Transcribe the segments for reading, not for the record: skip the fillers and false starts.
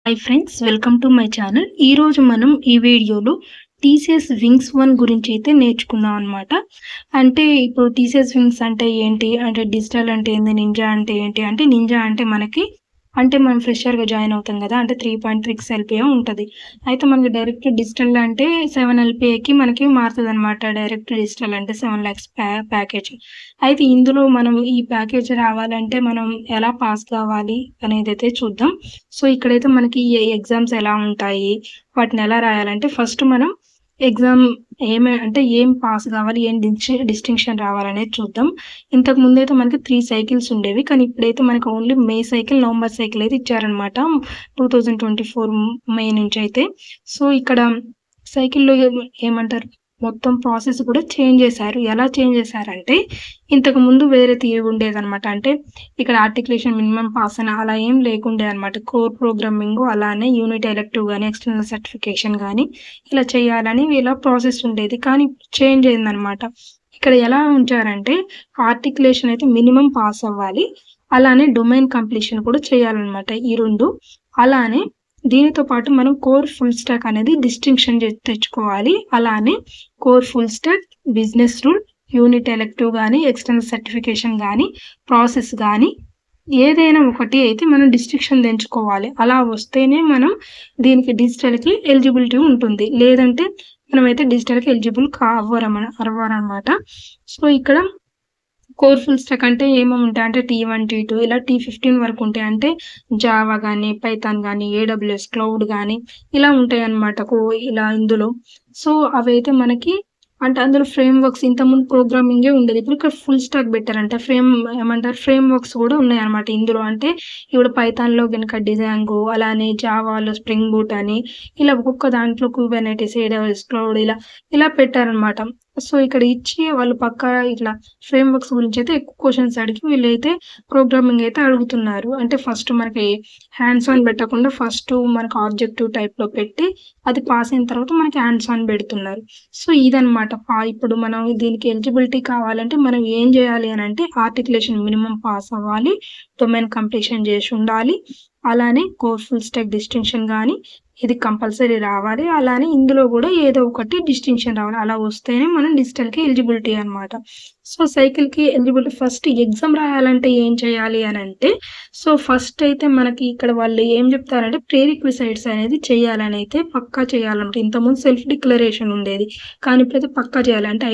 Hi friends, welcome to my channel. ఈరోజు మనం ఈ వీడియోలో టీసీఎస్ వింగ్స్ 1 గురించి అయితే నేర్చుకుందాం అనమాట. అంటే ఇప్పుడు టీసీఎస్ వింగ్స్ అంటే ఏంటి, అంటే డిజిటల్ అంటే ఏంది, నింజా అంటే ఏంటి, అంటే నింజా అంటే మనం ఫ్రెషర్గా జాయిన్ అవుతాం కదా, అంటే 3.6 ఎల్పిఏ ఉంటుంది. అయితే మనకి డైరెక్ట్ డిజిటల్ అంటే 7 ఎల్పిఏకి మనకి మారుతుంది అనమాట. డైరెక్ట్ డిజిటల్ అంటే 7 lakhs ప్యాకేజ్. అయితే ఇందులో మనం ఈ ప్యాకేజ్ రావాలంటే మనం ఎలా పాస్ కావాలి అనేది అయితే చూద్దాం. సో ఇక్కడైతే మనకి ఎగ్జామ్స్ ఎలా ఉంటాయి, వాటిని ఎలా రాయాలంటే ఫస్ట్ మనం ఎగ్జామ్ ఏం పాస్ కావాలి, ఏం డిస్టింక్షన్ రావాలనేది చూద్దాం. ఇంతకు ముందైతే మనకి 3 సైకిల్స్ ఉండేవి, కానీ ఇప్పుడైతే మనకి ఓన్లీ మే సైకిల్, నవంబర్ సైకిల్ అయితే ఇచ్చారనమాట 2024 మే నుంచి అయితే. సో ఇక్కడ సైకిల్లో ఏమంటారు, మొత్తం ప్రాసెస్ కూడా చేంజ్ చేశారు. ఎలా చేంజ్ చేశారంటే ఇంతకు ముందు వేరే తీరు ఉండేదనమాట. అంటే ఇక్కడ ఆర్టికులేషన్ మినిమం పాస్ అని అలా ఏం లేకుండే అనమాట. కోర్ ప్రోగ్రామింగ్, అలానే యూనిట్ ఎలెక్టివ్ కానీ ఎక్స్టర్నల్ సర్టిఫికేషన్ కానీ ఇలా చేయాలని ఇలా ప్రాసెస్ ఉండేది, కానీ చేంజ్ అయిందనమాట. ఇక్కడ ఎలా ఉంచారంటే ఆర్టికులేషన్ అయితే మినిమం పాస్ అవ్వాలి, అలానే డొమైన్ కంప్లీషన్ కూడా చేయాలన్నమాట ఈ రెండు. అలానే దీనితో పాటు మనం కోర్ ఫుల్ స్టాక్ అనేది డిస్టింక్షన్ తెచ్చుకోవాలి. అలానే core full stock, business rule, unit elective కానీ ఎక్స్టర్నల్ సర్టిఫికేషన్ కానీ ప్రాసెస్ కానీ ఏదైనా ఒకటి అయితే మనం డిస్టింక్షన్ తెచ్చుకోవాలి. అలా వస్తేనే మనం దీనికి డిజిటల్కి ఎలిజిబిలిటీ ఉంటుంది, లేదంటే మనమైతే డిజిటల్కి ఎలిజిబుల్ అవ్వరన్నమాట. సో ఇక్కడ కోర్ ఫుల్ స్టాక్ అంటే ఏమేమి ఉంటాయి అంటే T1, T2 ఇలా T15 వరకు ఉంటాయి. అంటే జావా కానీ, పైథాన్ కానీ, AWS క్లౌడ్ కానీ ఇలా ఉంటాయి అన్నమాట ఇలా ఇందులో. సో అవైతే మనకి అంటే అందులో ఫ్రేమ్ వర్క్స్ ఇంతకుముందు ప్రోగ్రామింగే ఉండేది, ఇప్పుడు ఇక్కడ ఫుల్ స్టాక్ పెట్టారంటే ఫ్రేమ్ వర్క్స్ కూడా ఉన్నాయి అనమాట ఇందులో. అంటే ఇప్పుడు పైథాన్లో కనుక డిజాంగో, అలానే జావాలో స్ప్రింగ్ బూట్ అని ఇలా ఒక్కొక్క దాంట్లో కుబర్నెటిస్, AWS క్లౌడ్ ఇలా పెట్టారనమాట. సో ఇక్కడ ఇచ్చి వాళ్ళు పక్కా ఇట్లా ఫ్రేమ్ వర్క్స్ గురించి అయితే ఎక్కువ క్వశ్చన్స్ అడిగి వీళ్ళైతే ప్రోగ్రామింగ్ అయితే అడుగుతున్నారు. అంటే ఫస్ట్ మనకి హ్యాండ్స్ ఆన్ పెట్టకుండా ఫస్ట్ మనకు ఆబ్జెక్టివ్ టైప్లో పెట్టి అది పాస్ అయిన తర్వాత మనకి హ్యాండ్స్ ఆన్ పెడుతున్నారు. సో ఇదనమాట. ఇప్పుడు మనం దీనికి ఎలిజిబిలిటీ కావాలంటే మనం ఏం చేయాలి అని అంటే ఆర్టికులేషన్ మినిమం పాస్ అవ్వాలి, డొమైన్ కంప్లీషన్ చేసి ఉండాలి, అలానే కోర్ ఫుల్ స్టాక్ డిస్టింక్షన్ కానీ ఇది కంపల్సరీ రావాలి, అలానే ఇందులో కూడా ఏదో ఒకటి డిస్టింక్షన్ రావాలి. అలా వస్తేనే మనం డిజిటల్కి ఎలిజిబిలిటీ అనమాట. సో సైకిల్కి ఎలిజిబిలిటీ ఫస్ట్ ఎగ్జామ్ రాయాలంటే ఏం చేయాలి అని అంటే, సో ఫస్ట్ అయితే మనకి ఇక్కడ వాళ్ళు ఏం చెప్తారంటే ప్రీరిక్విసైట్స్ అనేది చేయాలని అయితే పక్కా చేయాలంటే. ఇంతకుముందు సెల్ఫ్ డిక్లరేషన్ ఉండేది, కానీ ఇప్పుడైతే పక్కా చేయాలి. అంటే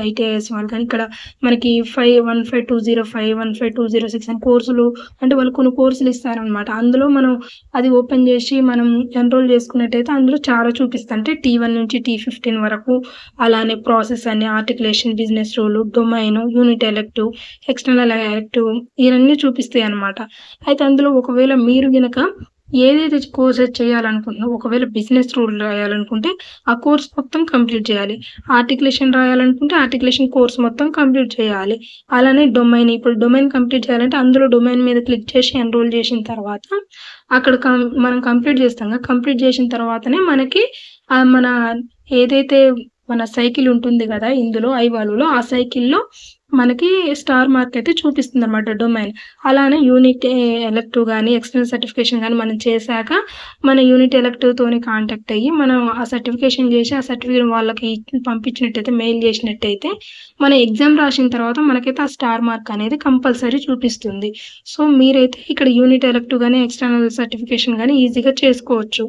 ఐటీఐఎస్ వాళ్ళు కానీ ఇక్కడ మనకి 15205, 15206 అని కోర్సులు అంటే వాళ్ళు కొన్ని కోర్సులు ఇస్తారనమాట. అందులో మనం అది ఓపెన్ చేసి మనం ఎన్రోల్ చేసుకున్నట్టయితే అందులో చాలా చూపిస్తాయి. అంటే T1 నుంచి T15 వరకు, అలానే ప్రాసెస్ అని, articulation, business rule, domain, unit elective, external elective ఇవన్నీ చూపిస్తాయి అనమాట. అయితే అందులో ఒకవేళ మీరు గనక ఏదైతే కోర్సెస్ చేయాలనుకుంటున్నారో, ఒకవేళ బిజినెస్ రూల్ రాయాలనుకుంటే ఆ కోర్స్ మొత్తం కంప్లీట్ చేయాలి, ఆర్టికులేషన్ రాయాలనుకుంటే ఆర్టికులేషన్ కోర్స్ మొత్తం కంప్లీట్ చేయాలి, అలానే డొమైన్, ఇప్పుడు డొమైన్ కంప్లీట్ చేయాలంటే అందులో డొమైన్ మీద క్లిక్ చేసి ఎన్రోల్ చేసిన తర్వాత అక్కడ మనం కంప్లీట్ చేస్తాం కదా, కంప్లీట్ చేసిన తర్వాతనే మనకి మన ఏదైతే మన సైకిల్ ఉంటుంది కదా ఇందులో ఐవాలులో, ఆ సైకిల్లో మనకి స్టార్ మార్క్ అయితే చూపిస్తుంది అనమాట డొమైన్. అలానే యూనిట్ ఎలెక్టివ్ కానీ ఎక్స్టర్నల్ సర్టిఫికేషన్ కానీ మనం చేశాక మన యూనిట్ ఎలెక్టివ్తోని కాంటాక్ట్ అయ్యి మనం ఆ సర్టిఫికేషన్ చేసి ఆ సర్టిఫికేట్ వాళ్ళకి పంపించినట్టయితే, మెయిల్ చేసినట్టయితే మన ఎగ్జామ్ రాసిన తర్వాత మనకైతే ఆ స్టార్ మార్క్ అనేది కంపల్సరీ చూపిస్తుంది. సో మీరైతే ఇక్కడ యూనిట్ ఎలెక్టివ్ కానీ ఎక్స్టర్నల్ సర్టిఫికేషన్ కానీ ఈజీగా చేసుకోవచ్చు.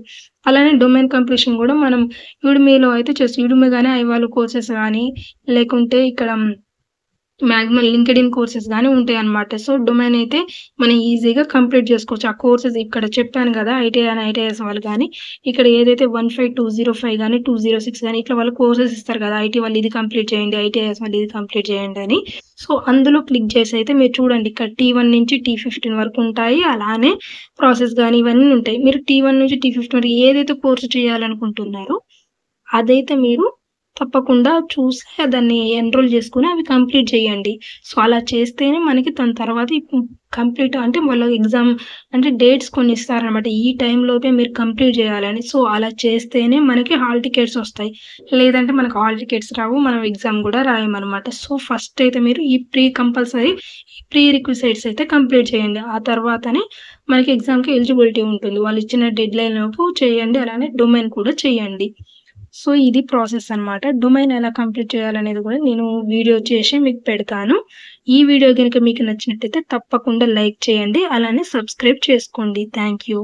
అలానే డొమైన్ కంప్లీషన్ కూడా మనం యుడిమీలో అయితే యుడిమీ కానీ ఐవాలు కోర్సెస్ కానీ లేకుంటే ఇక్కడ మ్యాక్సిమం లింక్డ్ఇన్ కోర్సెస్ కానీ ఉంటాయి అన్నమాట. సో డొమైన్ అయితే మనం ఈజీగా కంప్లీట్ చేసుకోవచ్చు. ఆ కోర్సెస్ ఇక్కడ చెప్పాను కదా, ఐటీఐఎస్ వాళ్ళు కానీ ఇక్కడ ఏదైతే 15205 కానీ 206 కానీ ఇట్లా వాళ్ళు కోర్సెస్ ఇస్తారు కదా, ఐటీ వాళ్ళు ఇది కంప్లీట్ చేయండి, ఐటీఐఎస్ వాళ్ళు ఇది కంప్లీట్ చేయండి అని. సో అందులో క్లిక్ చేసి అయితే మీరు చూడండి, ఇక్కడ T1 నుంచి T15 వరకు ఉంటాయి, అలానే ప్రాసెస్ కానీ ఇవన్నీ ఉంటాయి. మీరు T1 నుంచి T15 వరకు ఏదైతే కోర్సు చేయాలనుకుంటున్నారో అదైతే మీరు తప్పకుండా చూసి దాన్ని ఎన్రోల్ చేసుకుని అవి కంప్లీట్ చేయండి. సో అలా చేస్తేనే మనకి దాని తర్వాత కంప్లీట్ అంటే వాళ్ళ ఎగ్జామ్ అంటే డేట్స్ కొన్ని ఇస్తారనమాట, ఈ టైంలోపే మీరు కంప్లీట్ చేయాలని. సో అలా చేస్తేనే మనకి హాల్ టికెట్స్ వస్తాయి, లేదంటే మనకు హాల్ టికెట్స్ రావు, మనం ఎగ్జామ్ కూడా రాయమన్నమాట. సో ఫస్ట్ అయితే మీరు ఈ ప్రీ రిక్విసైట్స్ అయితే కంప్లీట్ చేయండి. ఆ తర్వాతనే మనకి ఎగ్జామ్‌కి ఎలిజిబిలిటీ ఉంటుంది. వాళ్ళు ఇచ్చిన డెడ్‌లైన్ లోపు చేయండి. అలానే డొమైన్ కూడా చేయండి. సో, ఇది ప్రాసెస్ అన్నమాట. డొమైన్ ఎలా కంప్లీట్ చేయాలనేది కూడా నేను వీడియో చేసి మీకు పెడతాను. ఈ వీడియో గనుక మీకు నచ్చినట్టయితే తప్పకుండా లైక్ చేయండి. అలానే సబ్స్క్రైబ్ చేసుకోండి. Thank you.